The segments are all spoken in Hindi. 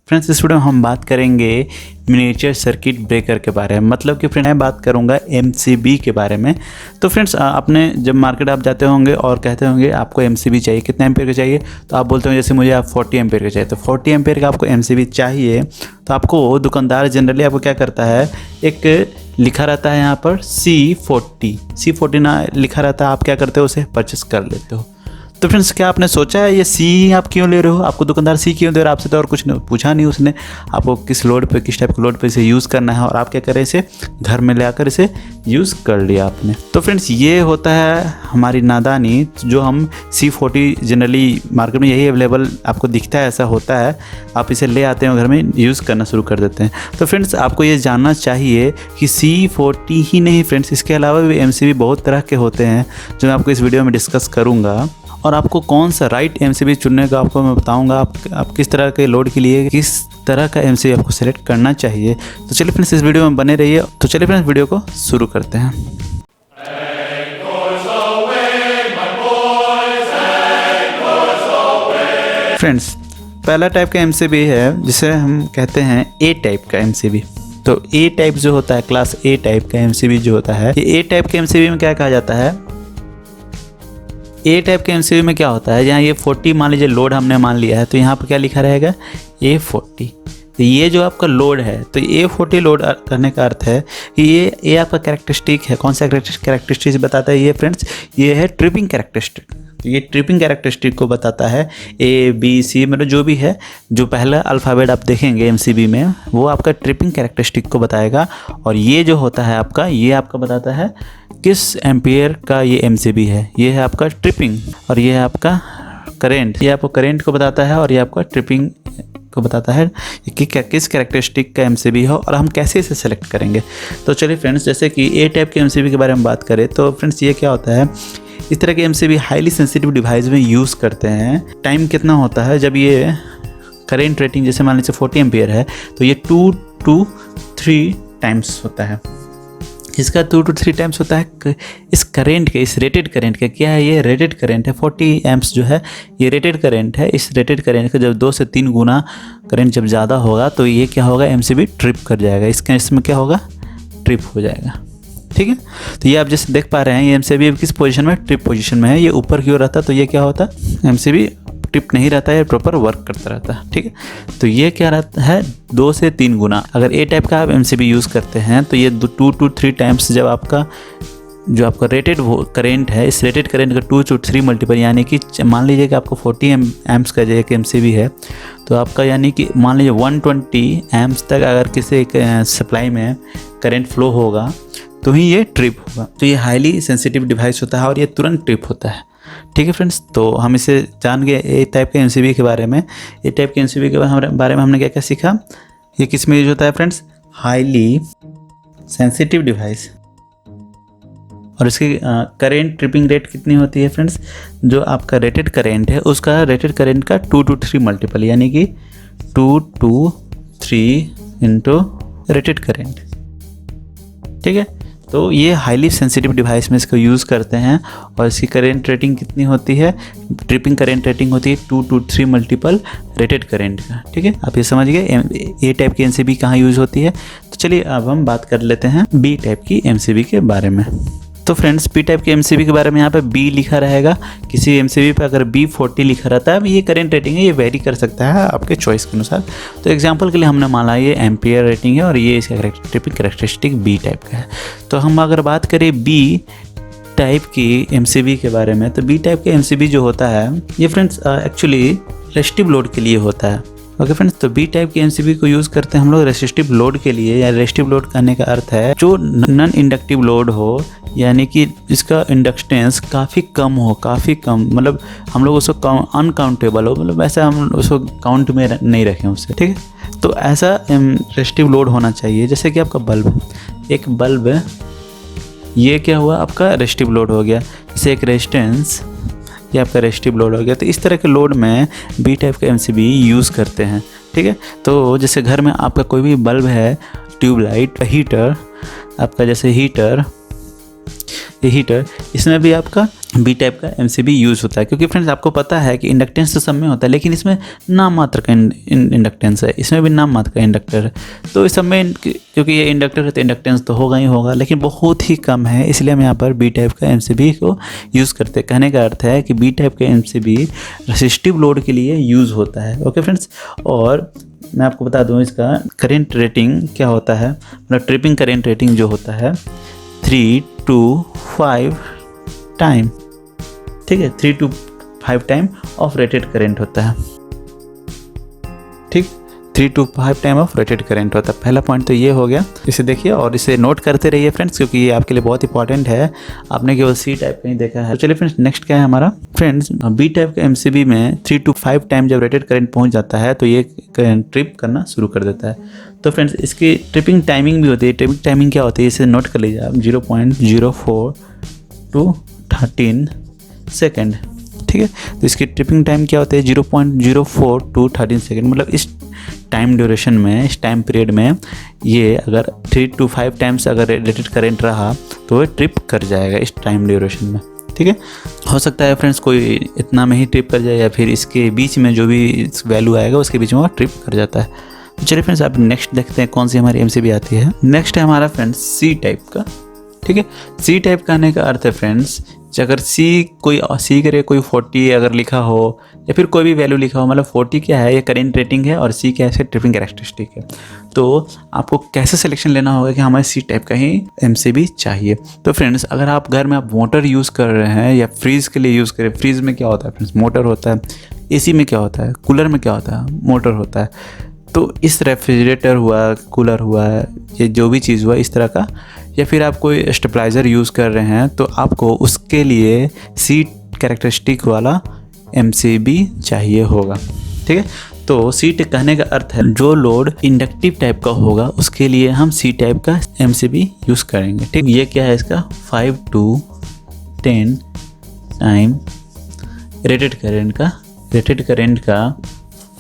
फ्रेंड्स इस वीडियो में हम बात करेंगे मिनिएचर सर्किट ब्रेकर के बारे में, मतलब कि फ्रेंड मैं बात करूंगा एमसीबी के बारे में। तो फ्रेंड्स आपने जब मार्केट आप जाते होंगे और कहते होंगे आपको एमसीबी चाहिए, कितने एम्पेयर का चाहिए, तो आप बोलते होंगे जैसे मुझे आप 40 एम्पेयर का चाहिए, तो 40 एम्पेयर का आपको एमसीबी चाहिए। तो आपको दुकानदार जनरली आपको क्या करता है, एक लिखा रहता है यहाँ पर C40 ना लिखा रहता है, आप क्या करते हो उसे परचेस कर लेते हो। तो फ्रेंड्स क्या आपने सोचा है ये सी आप क्यों ले रहे हो, आपको दुकानदार सी क्यों दे रहा है, आपसे तो और कुछ नहीं पूछा नहीं उसने, आपको किस लोड पे किस टाइप के लोड पे इसे यूज़ करना है और आप क्या करें इसे घर में ले आकर इसे यूज़ कर लिया आपने। तो फ्रेंड्स ये होता है हमारी नादानी, जो हम C40 जनरली मार्केट में यही अवेलेबल आपको दिखता है, ऐसा होता है, आप इसे ले आते हैं घर में यूज़ करना शुरू कर देते हैं। तो फ्रेंड्स आपको ये जानना चाहिए कि C40 ही नहीं फ्रेंड्स, इसके अलावा भी एमसीबी बहुत तरह के होते हैं जो मैं आपको इस वीडियो में डिस्कस करूँगा, और आपको कौन सा राइट एमसीबी चुनने का आपको मैं बताऊंगा, आप किस तरह के लोड के लिए किस तरह का एमसीबी आपको सेलेक्ट करना चाहिए। तो चलिए फ्रेंड्स इस वीडियो में बने रहिए। तो चलिए फ्रेंड्स वीडियो को शुरू करते हैं। फ्रेंड्स पहला टाइप का एमसीबी है जिसे हम कहते हैं ए टाइप का एमसीबी। तो ए टाइप जो होता है, क्लास ए टाइप का एमसीबी जो होता है, ये ए टाइप के एमसीबी में क्या कहा जाता है, ए टाइप के एमसीबी में क्या होता है, जहाँ ये 40 मान लीजिए लोड हमने मान लिया है, तो यहाँ पर क्या लिखा रहेगा A40। तो ये जो आपका लोड है, तो A40 लोड करने का अर्थ है कि ये आपका कैरेक्टरिस्टिक है। कौन सा कैरेक्टरिस्टिक बताता है ये फ्रेंड्स, ये है ट्रिपिंग कैरेक्टरिस्टिक। तो ये ट्रिपिंग कैरेक्टरिस्टिक को बताता है, A B C मतलब जो भी है, जो पहला अल्फ़ाबेट आप देखेंगे एमसीबी में वो आपका ट्रिपिंग कैरेक्टरिस्टिक को बताएगा। और ये जो होता है आपका, ये आपका बताता है किस एम्पियर का ये एमसीबी है, ये है आपका ट्रिपिंग, और ये है आपका करेंट, ये आपको करेंट को बताता है, और ये आपका ट्रिपिंग को बताता है कि किस कैरेक्टरिस्टिक का एमसीबी हो और हम कैसे इसे सेलेक्ट करेंगे। तो चलिए फ्रेंड्स जैसे कि ए टाइप के एमसीबी के बारे में बात करें, तो फ्रेंड्स ये क्या होता है, इस तरह के एमसीबी हाईली सेंसिटिव डिवाइस में यूज़ करते हैं। टाइम कितना होता है, जब ये करेंट रेटिंग जैसे मान लीजिए 40 एम्पियर है, तो ये 2 to 3 टाइम्स होता है, इसका 2 to 3 टाइम्स होता है इस करेंट के, इस रेटेड करेंट का। क्या है ये रेटेड करेंट है, 40 एम्प्स जो है ये रेटेड करेंट है। इस रेटेड करेंट का जब 2 से 3 गुना करेंट जब ज़्यादा होगा तो ये क्या होगा, एमसीबी ट्रिप कर जाएगा, इसमें क्या होगा, ट्रिप हो जाएगा। ठीक है, तो ये आप जैसे देख पा रहे हैं ये एमसीबी किस पोजीशन में, ट्रिप पोजीशन में है। ये ऊपर की ओर रहता तो ये क्या होता, एमसीबी ट्रिप नहीं रहता है, प्रॉपर वर्क करता रहता है। ठीक है, तो ये क्या रहता है 2 से 3 गुना। अगर ए टाइप का आप एमसीबी यूज़ करते हैं तो ये 2 to 3 टाइम्स, जब आपका जो आपका रेटेड करेंट है, इस रेटेड करेंट का 2 to 3 मल्टीपल, यानी कि मान लीजिए कि आपको 40 एम्प्स का जो एक एमसीबी है, तो आपका यानी कि मान लीजिए 120 एम्प्स तक अगर किसी एक सप्लाई में करंट फ्लो होगा तो ही ये ट्रिप होगा। तो ये हाईली सेंसिटिव डिवाइस होता है और ये तुरंत ट्रिप होता है। ठीक है फ्रेंड्स, तो हम इसे जान गए ए टाइप के एमसीबी के बारे में। ए टाइप के एमसीबी के बारे में हमने क्या क्या सीखा, ये किस में यूज होता है फ्रेंड्स, हाईली सेंसिटिव डिवाइस, और इसकी करेंट ट्रिपिंग रेट कितनी होती है फ्रेंड्स, जो आपका रेटेड करेंट है उसका रेटेड करेंट का 2 to 3 मल्टीपल, यानी कि 2 to 3 इंटू रेटेड करेंट। ठीक है, तो ये हाईली सेंसिटिव डिवाइस में इसको यूज़ करते हैं, और इसकी करेंट रेटिंग कितनी होती है, ट्रिपिंग करेंट रेटिंग होती है 2 to 3 मल्टीपल रेटेड करेंट का। ठीक है, आप ये समझ गए ए टाइप की एमसीबी कहाँ यूज़ होती है। तो चलिए अब हम बात कर लेते हैं बी टाइप की एमसीबी के बारे में। तो फ्रेंड्स बी टाइप के एमसीबी के बारे में यहाँ पे बी लिखा रहेगा, किसी एमसीबी पे अगर B40 लिखा रहता है, ये करेंट रेटिंग है, ये वेरी कर सकता है आपके चॉइस के अनुसार। तो एग्जांपल के लिए हमने माना ये एम्पियर रेटिंग है और ये इसका ट्रिपिंग कैरेक्टरिस्टिक बी टाइप का है। तो हम अगर बात करें बी टाइप की एमसीबी के बारे में, तो बी टाइप के एमसीबी जो होता है ये फ्रेंड्स एक्चुअली रेसिस्टिव लोड के लिए होता है। ओके फ्रेंड्स, तो बी टाइप की एमसीबी को यूज़ करते हैं हम लोग रेसिस्टिव लोड के लिए, या रेसिस्टिव लोड करने का अर्थ है जो नॉन इंडक्टिव लोड हो, यानी कि जिसका इंडक्टेंस काफ़ी कम हो, काफ़ी कम, मतलब हम लोग उसको अनकाउंटेबल हो, मतलब ऐसा हम उसको काउंट में नहीं रखें उससे। ठीक है, तो ऐसा रेसिस्टिव लोड होना चाहिए। जैसे कि आपका बल्ब, एक बल्ब ये क्या हुआ, आपका रेसिस्टिव लोड हो गया, जैसे एक रेजिस्टेंस, ये आपका रेसिस्टिव लोड हो गया। तो इस तरह के लोड में बी टाइप का एमसीबी यूज़ करते हैं। ठीक है, तो जैसे घर में आपका कोई भी बल्ब है, ट्यूबलाइट, हीटर, आपका जैसे हीटर, ये हीटर, इसमें भी आपका बी टाइप का एमसीबी यूज़ होता है, क्योंकि फ्रेंड्स आपको पता है कि इंडक्टेंस तो सब में होता है, लेकिन इसमें नाम मात्र का इंडक्टेंस है, इसमें भी नाम मात्र का इंडक्टर है। तो इस सब में क्योंकि ये इंडक्टर है तो इंडक्टेंस तो होगा ही होगा, लेकिन बहुत ही कम है, इसलिए हम यहाँ पर बी टाइप का एमसीबी को यूज़ करते हैं। कहने का अर्थ है कि बी टाइप का एमसीबी रेसिस्टिव लोड के लिए यूज़ होता है। ओके फ्रेंड्स, और मैं आपको बता दूँ इसका करेंट रेटिंग क्या होता है, मतलब ट्रिपिंग करेंट रेटिंग जो होता है 3 to 5 टाइम, ठीक है, 3 to 5 time of rated current होता है, ठीक, 3 to 5 time of rated current होता है। पहला पॉइंट तो ये हो गया, इसे देखिए और इसे नोट करते रहिए फ्रेंड्स, क्योंकि ये आपके लिए बहुत इंपॉर्टेंट है, आपने केवल सी टाइप का ही देखा है। तो चलिए फ्रेंड्स, नेक्स्ट क्या है हमारा फ्रेंड्स, बी टाइप का एमसीबी में 3 to 5 टाइम जब रेटेड करेंट पहुंच जाता है तो ये ट्रिप करना शुरू कर देता है। तो फ्रेंड्स इसकी ट्रिपिंग टाइमिंग भी होती है। ट्रिपिंग टाइमिंग क्या होती है, इसे नोट कर लीजिए आप, 0.04 to 13 सेकेंड, ठीक है। तो इसकी ट्रिपिंग टाइम क्या होती है, 0.04 to 13 सेकेंड, मतलब इस टाइम ड्यूरेशन में, इस टाइम पीरियड में ये अगर 3 to 5 टाइम्स अगर रेटेड करेंट रहा तो ये ट्रिप कर जाएगा इस टाइम ड्यूरेशन में, ठीक है। हो सकता है फ्रेंड्स कोई इतना में ही ट्रिप कर जाए, या फिर इसके बीच में जो भी वैल्यू आएगा उसके बीच में वो ट्रिप कर जाता है। तो चलिए फ्रेंड्स, आप नेक्स्ट देखते हैं कौन सी हमारी एमसीबी आती है। नेक्स्ट है हमारा फ्रेंड्स सी टाइप का, ठीक है। सी टाइप का आने का अर्थ है फ्रेंड्स, अगर सी करे कोई 40 अगर लिखा हो या फिर कोई भी वैल्यू लिखा हो, मतलब 40 क्या है, ये करेंट रेटिंग है और सी क्या है, ट्रिपिंग कैरेक्टरिस्टिक है। तो आपको कैसे सिलेक्शन लेना होगा कि हमें सी टाइप का ही एमसीबी चाहिए। तो फ्रेंड्स अगर आप घर में आप मोटर यूज़ कर रहे हैं या फ्रीज़ के लिए यूज़ करें, फ्रीज़ में क्या होता है फ्रेंड्स, मोटर होता है, एसी में क्या होता है, कूलर में क्या होता है, मोटर होता है। तो इस रेफ्रिजरेटर हुआ, कूलर हुआ, ये जो भी चीज़ हुआ इस तरह का, या फिर आप कोई स्टेबलाइज़र यूज़ कर रहे हैं तो आपको उसके लिए सी कैरेक्टरिस्टिक वाला एमसीबी चाहिए होगा, ठीक है। तो सी कहने का अर्थ है जो लोड इंडक्टिव टाइप का होगा उसके लिए हम सी टाइप का एमसीबी यूज़ करेंगे, ठीक। ये क्या है इसका 5 to 10 टाइम रेटेड करेंट का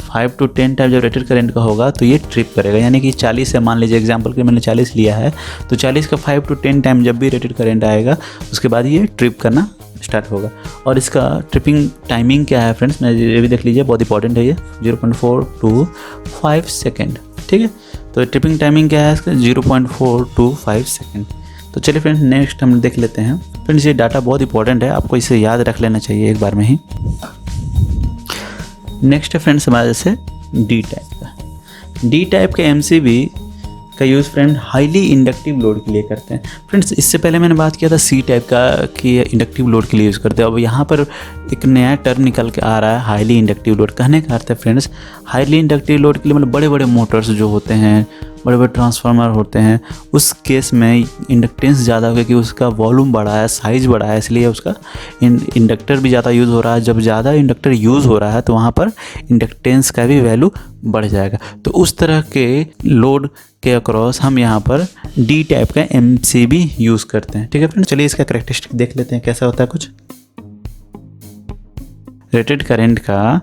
5 to 10 टाइम जब रेटेड करेंट का होगा तो ये ट्रिप करेगा, यानी कि 40 है, मान लीजिए एग्जांपल के मैंने 40 लिया है, तो 40 का 5 to 10 टाइम जब भी रेटेड करेंट आएगा उसके बाद ये ट्रिप करना स्टार्ट होगा। और इसका ट्रिपिंग टाइमिंग क्या है फ्रेंड्स, मैं ये भी देख लीजिए, बहुत इंपॉर्टेंट है ये, 0.4 to 5 सेकेंड, ठीक है। तो ट्रिपिंग टाइमिंग क्या है इसका 0.4 to 5 सेकेंड। तो चलिए फ्रेंड्स नेक्स्ट हम देख लेते हैं। फ्रेंड्स ये डाटा बहुत इंपॉर्टेंट है, आपको इसे याद रख लेना चाहिए एक बार में ही। नेक्स्ट है फ्रेंड्स हमारे जैसे डी टाइप का एमसीबी का use friend highly inductive load के लिए करते हैं। फ्रेंड्स इससे पहले मैंने बात किया था सी टाइप का कि इंडक्टिव लोड के लिए यूज़ करते हैं। अब यहाँ पर एक नया टर्म निकल के आ रहा है हाईली इंडक्टिव लोड। कहने का अर्थ है फ्रेंड्स हाईली इंडक्टिव लोड के लिए मतलब बड़े बड़े मोटर्स जो होते हैं, बड़े बड़े ट्रांसफार्मर होते हैं, उस केस में इंडक्टेंस ज़्यादा हो क्योंकि उसका वॉल्यूम बढ़ा है, साइज़ बढ़ा है, इसलिए उसका इंडक्टर भी ज़्यादा यूज़ हो रहा है। जब ज़्यादा इंडक्टर यूज़ हो रहा है तो वहाँ पर इंडक्टेंस का भी वैल्यू बढ़ जाएगा। तो उस तरह के लोड के अक्रॉस हम यहाँ पर डी टाइप का एमसीबी यूज़ करते हैं, ठीक है फ्रेंड्स। चलिए इसका कैरेक्टरिस्टिक देख लेते हैं कैसा होता है कुछ। रेटेड करंट का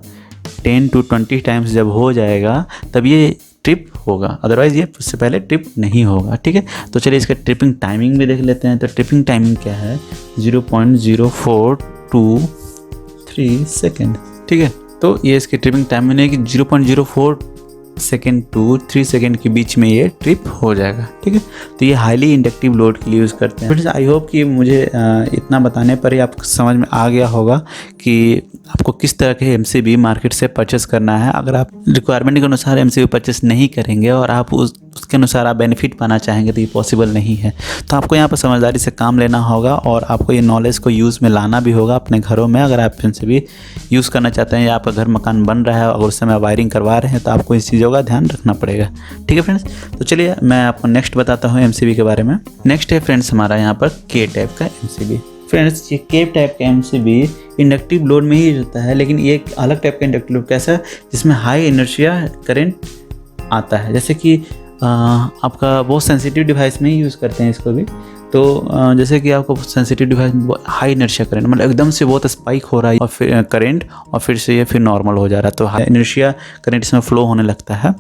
10 to 20 टाइम्स जब हो जाएगा तब ये ट्रिप होगा, अदरवाइज़ ये उससे पहले ट्रिप नहीं होगा, ठीक है। तो चलिए इसका ट्रिपिंग टाइमिंग भी देख लेते हैं। तो ट्रिपिंग टाइमिंग क्या है 0.0423 सेकेंड, ठीक है। तो ये इसकी ट्रिपिंग टाइमिंग है कि 0.04 सेकेंड टू 3 सेकेंड के बीच में ये ट्रिप हो जाएगा, ठीक है। तो ये हाईली इंडक्टिव लोड के लिए यूज़ करते हैं। फ्रेंड्स आई होप कि मुझे इतना बताने पर ही आपको समझ में आ गया होगा कि आपको किस तरह के एमसीबी मार्केट से परचेस करना है। अगर आप रिक्वायरमेंट के अनुसार एमसीबी परचेस नहीं करेंगे और आप उसके अनुसार आप बेनिफिट पाना चाहेंगे तो ये पॉसिबल नहीं है। तो आपको यहाँ पर समझदारी से काम लेना होगा और आपको ये नॉलेज को यूज़ में लाना भी होगा अपने घरों में। अगर आप एमसीबी यूज़ करना चाहते हैं या आपका घर मकान बन रहा है और उस समय वायरिंग करवा रहे हैं तो आपको इस चीज़ों का ध्यान रखना पड़ेगा, ठीक है फ्रेंड्स। तो चलिए मैं आपको नेक्स्ट बताता हूँ एमसीबी के बारे में। नेक्स्ट है फ्रेंड्स हमारा यहाँ पर के टाइप का एमसीबी। फ्रेंड्स ये के टाइप का एमसीबी इंडक्टिव लोड में ही रहता है, लेकिन ये एक अलग टाइप का इंडक्टिव लोड कैसा जिसमें हाई इनर्शिया करंट आता है। जैसे कि आपका बहुत सेंसिटिव डिवाइस में ही यूज़ करते हैं इसको भी। तो जैसे कि आपको sensitive device high inertia current, मतलब एकदम से बहुत स्पाइक हो रहा है और फिर करंट, और फिर से ये फिर नॉर्मल हो जा रहा है, तो हाई इनर्शिया करंट इसमें फ्लो होने लगता है।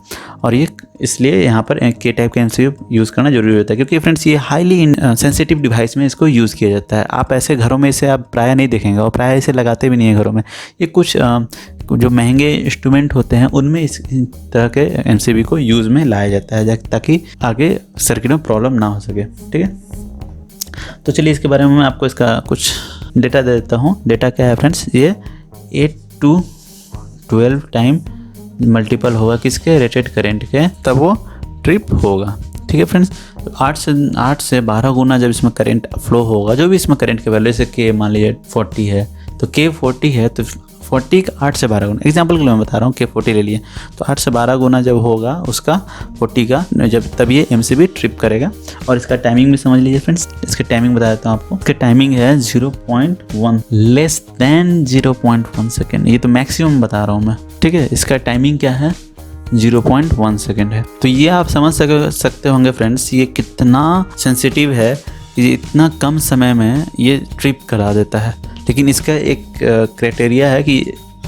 और ये इसलिए यहाँ पर के टाइप का MCB यूज़ करना जरूरी होता है, क्योंकि फ्रेंड्स ये हाईली सेंसिटिव डिवाइस में इसको यूज़ किया जाता है। आप ऐसे घरों में इसे आप प्राय नहीं देखेंगे और प्राय इसे लगाते भी नहीं है घरों में। ये कुछ जो महंगे इंस्ट्रूमेंट होते हैं उनमें इस तरह के MCB को यूज़ में लाया जाता है, ताकि आगे सर्किट में प्रॉब्लम ना हो सके। ठीक है, तो चलिए इसके बारे में मैं आपको इसका कुछ डेटा दे देता हूँ। डेटा क्या है फ्रेंड्स, ये 8 to 12 टाइम मल्टीपल होगा किसके, रेटेड करंट के, तब वो ट्रिप होगा। ठीक है फ्रेंड्स, 8 से 12 गुना जब इसमें करंट फ्लो होगा, जो भी इसमें करंट के वैल्यू, जैसे K मान लीजिए 40 है, तो K 40 है, तो 40 का 8 से 12 गुना, एग्जाम्पल के लिए मैं बता रहा हूँ, K 40 ले लिए, तो 8 से 12 गुना जब होगा उसका 40 का, जब तब ये MCB ट्रिप करेगा। और इसका टाइमिंग भी समझ लीजिए फ्रेंड्स, इसके टाइमिंग बता देता हूँ आपको। इसका टाइमिंग है 0.1, लेस देन 0.1 सेकेंड, ये तो मैक्सिमम बता रहा हूँ मैं। ठीक है, इसका टाइमिंग क्या है, 0.1 सेकेंड है। तो ये आप समझ सकते होंगे फ्रेंड्स, ये कितना सेंसिटिव है, ये इतना कम समय में ये ट्रिप करा देता है। लेकिन इसका एक क्राइटेरिया है कि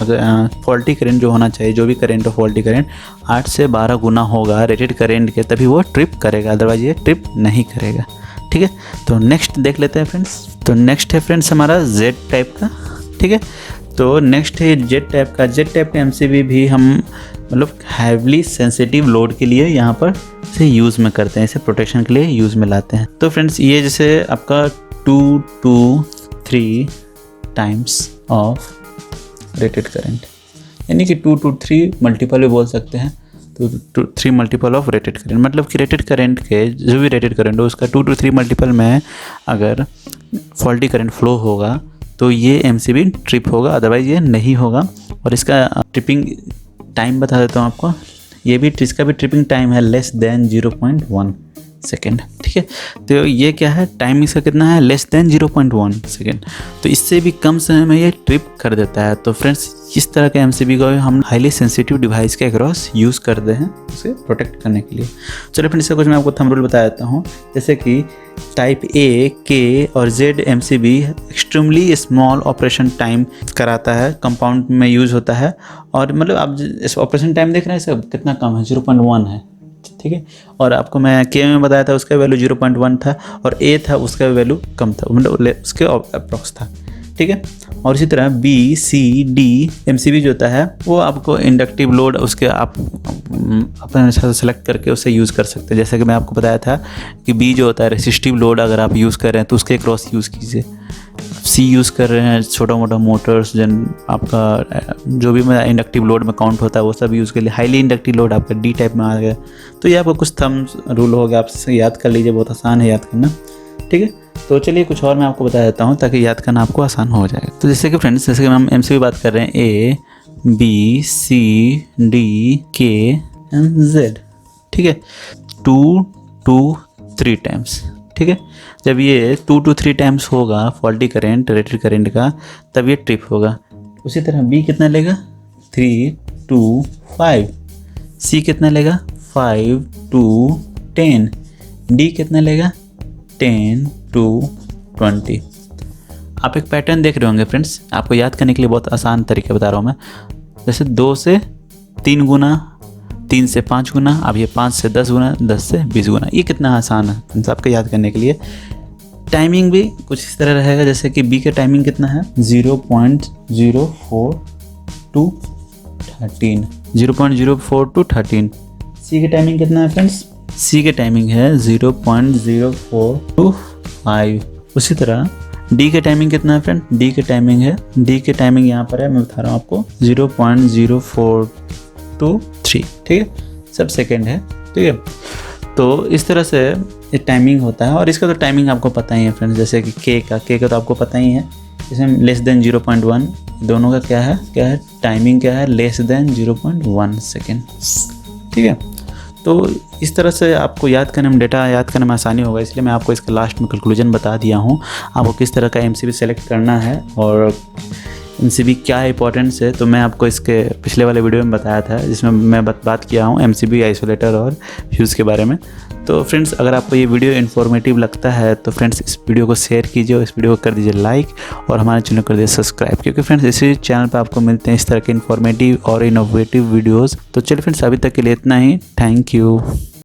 अगर फॉल्टी करंट जो होना चाहिए, जो भी करंट हो फॉल्टी करंट 8 से 12 गुना होगा रेटेड करंट के, तभी वो ट्रिप करेगा, अदरवाइज ये ट्रिप नहीं करेगा। ठीक है, तो नेक्स्ट देख लेते हैं फ्रेंड्स। तो नेक्स्ट है फ्रेंड्स हमारा Z टाइप का। ठीक है, तो नेक्स्ट है Z टाइप का। Z टाइप का MCB भी हम मतलब हैवली सेंसिटिव लोड के लिए यहाँ पर इसे यूज़ में करते हैं, इसे प्रोटेक्शन के लिए यूज़ में लाते हैं। तो फ्रेंड्स ये जैसे आपका 2 to 3 times of rated current, यानी कि 2 to 3 मल्टीपल भी बोल सकते हैं, तो 3 मल्टीपल ऑफ रेटेड करंट, मतलब कि रेटेड करंट के जो भी रेटेड करंट हो उसका 2 to 3 मल्टीपल में अगर फॉल्टी करंट फ्लो होगा तो ये MCB ट्रिप होगा, अदरवाइज ये नहीं होगा। और इसका ट्रिपिंग टाइम बता देता हूँ आपको, ये भी इसका भी ट्रिपिंग टाइम है लेस देन 0.1 सेकेंड। ठीक है, तो ये क्या है, टाइम इसका कितना है, लेस देन 0.1 सेकेंड, तो इससे भी कम समय में ये ट्रिप कर देता है। तो फ्रेंड्स इस तरह के MCB को हम हाईली सेंसिटिव डिवाइस के अक्रॉस यूज़ करते हैं उसे प्रोटेक्ट करने के लिए। चलो फ्रेंड्स इसका कुछ मैं आपको थंब रूल बता देता हूँ, जैसे कि टाइप A, K और Z MCB extremely small operation time कराता है, कंपाउंड में यूज़ होता है। और मतलब आप इस ऑपरेशन टाइम देख रहे हैं, इसका कितना कम है, 0.1 है। ठीक है, और आपको मैं K में बताया था उसका वैल्यू 0.1 था, और A था उसका वैल्यू कम था, मतलब उसके अप्रॉक्स था। ठीक है, और इसी तरह B, C, D MCB जो होता है वो आपको इंडक्टिव लोड उसके आप अपने अनुसार सेलेक्ट करके उसे यूज़ कर सकते हैं। जैसे कि मैं आपको बताया था कि B जो होता है रेसिस्टिव लोड अगर आप यूज़ कर रहे हैं तो उसके क्रॉस यूज़ कीजिए। C यूज़ कर रहे हैं छोटा मोटा मोटर्स, जन आपका जो भी मैं इंडक्टिव लोड में काउंट होता है वो सब यूज़ कर लिए। हाईली इंडक्टिव लोड आपका D टाइप में आ गया, तो ये आपको कुछ थंब रूल हो गया, आप याद कर लीजिए, बहुत आसान है याद करना। ठीक है, तो चलिए कुछ और मैं आपको बता देता हूँ ताकि याद करना आपको आसान हो जाए। तो जैसे कि फ्रेंड्स, जैसे कि हम MCB बात कर रहे हैं A, B, C, D, K and Z। ठीक है, 2 to 3 टाइम्स। ठीक है, जब ये 2 to 3 टाइम्स होगा फॉल्टी करंट रेटेड करंट का, तब ये ट्रिप होगा। उसी तरह B कितना लेगा, 3 to 5। C कितना लेगा, 5 to 10। D कितना लेगा, 10 to 20। आप एक पैटर्न देख रहे होंगे फ्रेंड्स, आपको याद करने के लिए बहुत आसान तरीके बता रहा हूँ मैं। जैसे 2 से 3 गुना, 3 से 5 गुना, अब ये 5 से 10 गुना, 10 से 20 गुना। ये कितना आसान है फ्रेंड्स आपको याद करने के लिए। टाइमिंग भी कुछ इस तरह रहेगा, जैसे कि B का टाइमिंग कितना है, 0.04 to 13, 0.04 to 13। C की टाइमिंग कितना है फ्रेंड्स, C की टाइमिंग है 0.04 to 5। उसी तरह D के टाइमिंग कितना है फ्रेंड, D के टाइमिंग है, D के टाइमिंग यहाँ पर है, मैं बता रहा हूँ आपको 0.04 to 3। ठीक है, सब सेकेंड है। ठीक है, तो इस तरह से ये टाइमिंग होता है। और इसका तो टाइमिंग आपको पता ही है फ्रेंड्स, जैसे कि K का तो आपको पता ही है, इसमें लेस देन 0.1, दोनों का क्या है टाइमिंग क्या है, लेस देन 0.1 सेकेंड। ठीक है, तो इस तरह से आपको याद करने में, डेटा याद करने में आसानी होगा, इसलिए मैं आपको इसका लास्ट में कंक्लूजन बता दिया हूँ, आपको किस तरह का MCB सेलेक्ट करना है और MCB क्या इंपॉर्टेंस है, तो मैं आपको इसके पिछले वाले वीडियो में बताया था, जिसमें मैं बात किया हूँ MCB आइसोलेटर और फ्यूज़ के बारे में। तो फ्रेंड्स, अगर आपको ये वीडियो इन्फॉर्मेटिव लगता है तो फ्रेंड्स इस वीडियो को शेयर कीजिए और इस वीडियो को कर दीजिए लाइक और हमारे चैनल को कर दीजिए सब्सक्राइब, क्योंकि फ्रेंड्स इसी चैनल पर आपको मिलते हैं इस तरह के इन्फॉर्मेटिव और इनोवेटिव वीडियोज़। तो चलिए फ्रेंड्स, अभी तक के लिए इतना ही। Thank you.